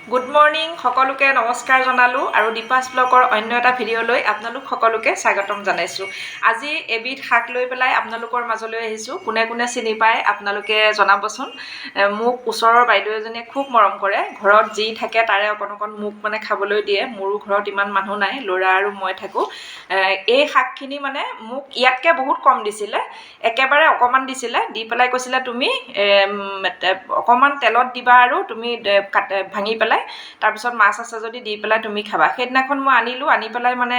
Good morning সকলোকে নমস্কাৰ জনালোঁ আৰু দীপাছ ব্লগৰ অন্য এটা ভিডিঅ'লৈ আপোনালোক সকলোকে স্বাগতম জনাইছোঁ। আজি এবিধ শাক লৈ পেলাই আপোনালোকৰ মাজলৈ আহিছোঁ। কোনে কোনে চিনি পায় আপোনালোকে জনাবচোন। মোক ওচৰৰ বাইদেউ এজনীয়ে খুব মৰম কৰে। ঘৰত যি থাকে তাৰে অকণ অকণ মোক মানে খাবলৈ দিয়ে। মোৰো ঘৰত ইমান মানুহ নাই, ল'ৰা আৰু মই থাকোঁ। এই শাকখিনি মানে মোক ইয়াতকৈ বহুত কম দিছিলে, একেবাৰে অকণমান দিছিলে, দি পেলাই কৈছিলে তুমি অকণমান তেলত দিবা আৰু তুমি ভাঙি পেলাই তাৰপিছত মাছ আছে যদি দি পেলাই তুমি খাবা। সেইদিনাখন মই আনিলোঁ, আনি পেলাই মানে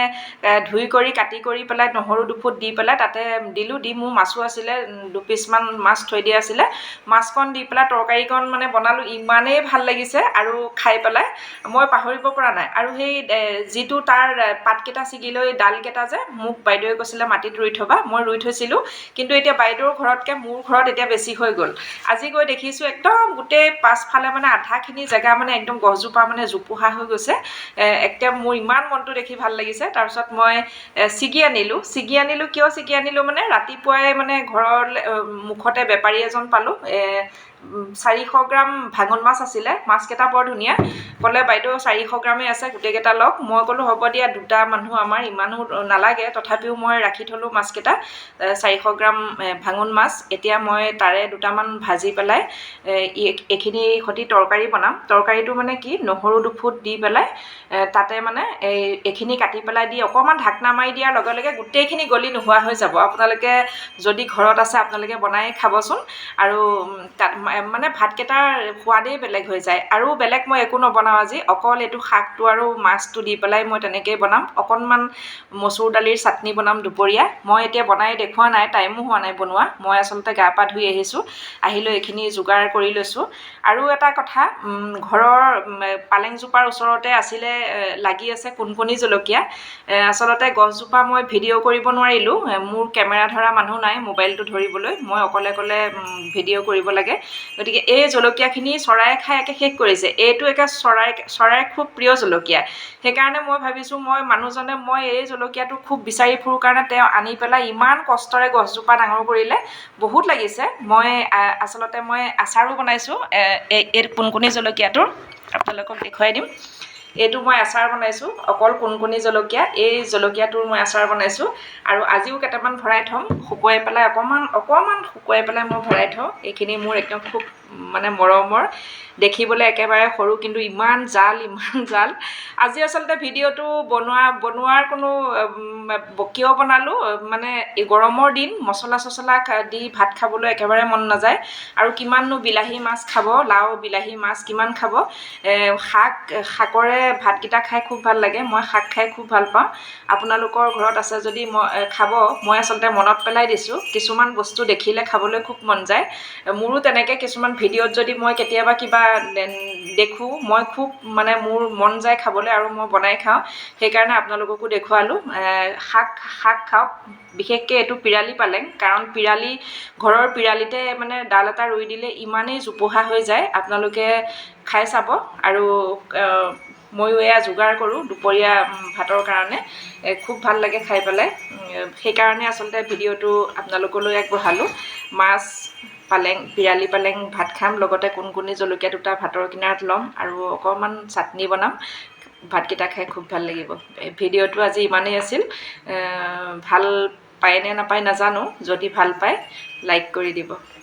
ধুই কৰি কাটি কৰি পেলাই নহৰু দুফুট দি পেলাই তাতে দিলোঁ, দি মোৰ মাছো আছিলে, দুপিচমান মাছ থৈ দিয়া আছিলে, মাছকণ দি পেলাই তৰকাৰীকণ মানে বনালোঁ। ইমানেই ভাল লাগিছে আৰু খাই পেলাই মই পাহৰিব পৰা নাই। আৰু সেই যিটো তাৰ পাতকেইটা ছিগি লৈ ডালকেইটা যে মোক বাইদেৱে কৈছিলে মাটিত ৰুই থবা, মই ৰুই থৈছিলোঁ, কিন্তু এতিয়া বাইদেউৰ ঘৰতকৈ মোৰ ঘৰত এতিয়া বেছি হৈ গ'ল। আজি গৈ দেখিছোঁ একদম গোটেই পাছফালে মানে আধাখিনি জেগা মানে একদম গছজোপা মানে জোপোহা হৈ গৈছে। একদম মোৰ ইমান মনটো দেখি ভাল লাগিছে। তাৰপিছত মই ছিগি আনিলোঁ। কিয় ছিগি আনিলোঁ মানে ৰাতিপুৱাই মানে ঘৰৰ মুখতে বেপাৰী এজন পালোঁ, 400 গ্ৰাম ভাঙন মাছ আছিলে। মাছকেইটা বৰ ধুনীয়া। ক'লে বাইদেউ 400 গ্ৰামেই আছে, গোটেইকেইটা লওক। মই ক'লোঁ হ'ব দিয়া, দুটা মানুহ আমাৰ ইমানো নালাগে, তথাপিও মই ৰাখি থ'লোঁ মাছকেইটা, 400 গ্ৰাম ভাঙন মাছ। এতিয়া মই তাৰে দুটামান ভাজি পেলাই এইখিনি সৈতে তৰকাৰী বনাম। তৰকাৰীটো মানে কি, নহৰু দুফুট দি পেলাই তাতে মানে এইখিনি কাটি পেলাই দি অকণমান ঢাকনা মাৰি দিয়াৰ লগে লগে গোটেইখিনি গলি নোহোৱা হৈ যাব। আপোনালোকে যদি ঘৰত আছে আপোনালোকে বনাই খাবচোন। আৰু তাত মানে ভাতকেইটাৰ সোৱাদেই বেলেগ হৈ যায়। আৰু বেলেগ মই একো নবনাওঁ আজি, অকল এইটো শাকটো আৰু মাছটো দি পেলাই মই তেনেকেই বনাম। অকণমান মচুৰ দালিৰ চাটনি বনাম দুপৰীয়া। মই এতিয়া বনাই দেখুওৱা নাই, টাইমো হোৱা নাই বনোৱা। মই আচলতে গা পা ধুই আহিছোঁ, আহি লৈ এইখিনি যোগাৰ কৰি লৈছোঁ। আৰু এটা কথা, ঘৰৰ পালেংজোপাৰ ওচৰতে আছিলে, লাগি আছে কোনকণী জলকীয়া। আচলতে গছজোপা মই ভিডিঅ' কৰিব নোৱাৰিলোঁ, মোৰ কেমেৰা ধৰা মানুহ নাই মোবাইলটো ধৰিবলৈ, মই অকলে ভিডিঅ' কৰিব লাগে। গতিকে এই জলকীয়াখিনি চৰাই খাই একে শেষ কৰিছে। এইটো একে চৰাইৰ খুব প্ৰিয় জলকীয়া। সেইকাৰণে মই ভাবিছোঁ মানুহজনে মই এই জলকীয়াটো খুব বিচাৰি ফুৰোঁ কাৰণে তেওঁ আনি পেলাই ইমান কষ্টৰে গছজোপা ডাঙৰ কৰিলে, বহুত লাগিছে। আচলতে মই আচাৰো বনাইছোঁ এই কোনকণী জলকীয়াটোৰ, আপোনালোকক দেখুৱাই দিম। এইটো মই আচাৰ বনাইছোঁ, অকল কোনকণী জলকীয়া, এই জলকীয়াটোৰ মই আচাৰ বনাইছোঁ। আৰু আজিও কেইটামান ভৰাই থ'ম, শুকুৱাই পেলাই অকণমান শুকুৱাই পেলাই মই ভৰাই থওঁ। এইখিনি মোৰ একদম খুব মানে মৰমৰ, দেখিবলৈ একেবাৰে সৰু কিন্তু ইমান জাল। আজি আচলতে ভিডিঅ'টো বনোৱাৰ কোনো কিয় বনালোঁ মানে, এই গৰমৰ দিন মছলা চছলা দি ভাত খাবলৈ একেবাৰে মন নাযায়। আৰু কিমাননো বিলাহী মাছ খাব, লাও বিলাহী মাছ কিমান খাব। শাকৰে ভাতকেইটা খাই খুব ভাল লাগে। মই শাক খাই খুব ভাল পাওঁ। আপোনালোকৰ ঘৰত আছে যদি খাব। মই আচলতে মনত পেলাই দিছোঁ, কিছুমান বস্তু দেখিলে খাবলৈ খুব মন যায়। মোৰো তেনেকৈ কিছুমান ভিডিঅ'ত যদি মই কেতিয়াবা কিবা দেখোঁ, মই খুব মানে মোৰ মন যায় খাবলৈ আৰু মই বনাই খাওঁ। সেইকাৰণে আপোনালোককো দেখুৱালোঁ। শাক খাওক, বিশেষকৈ এইটো পিৰালি পালেং, কাৰণ ঘৰৰ পিৰালিতে মানে ডাল এটা ৰুই দিলে ইমানেই জোপোহা হৈ যায়। আপোনালোকে খাই চাব। আৰু ময়ো এয়া যোগাৰ কৰোঁ দুপৰীয়া ভাতৰ কাৰণে, খুব ভাল লাগে খাই পেলাই। সেইকাৰণে আচলতে ভিডিঅ'টো আপোনালোকলৈ আগবঢ়ালোঁ। মাছ, পিৰালি পালেং ভাত খাম, লগতে কোনকণী জলকীয়া দুটা ভাতৰ কিনাৰত ল'ম আৰু অকণমান চাটনি বনাম। ভাতকেইটা খাই খুব ভাল লাগিব। ভিডিঅ'টো আজি ইমানেই আছিল। ভাল পায় নে নাপায় নাজানো, যদি ভাল পায় লাইক কৰি দিব।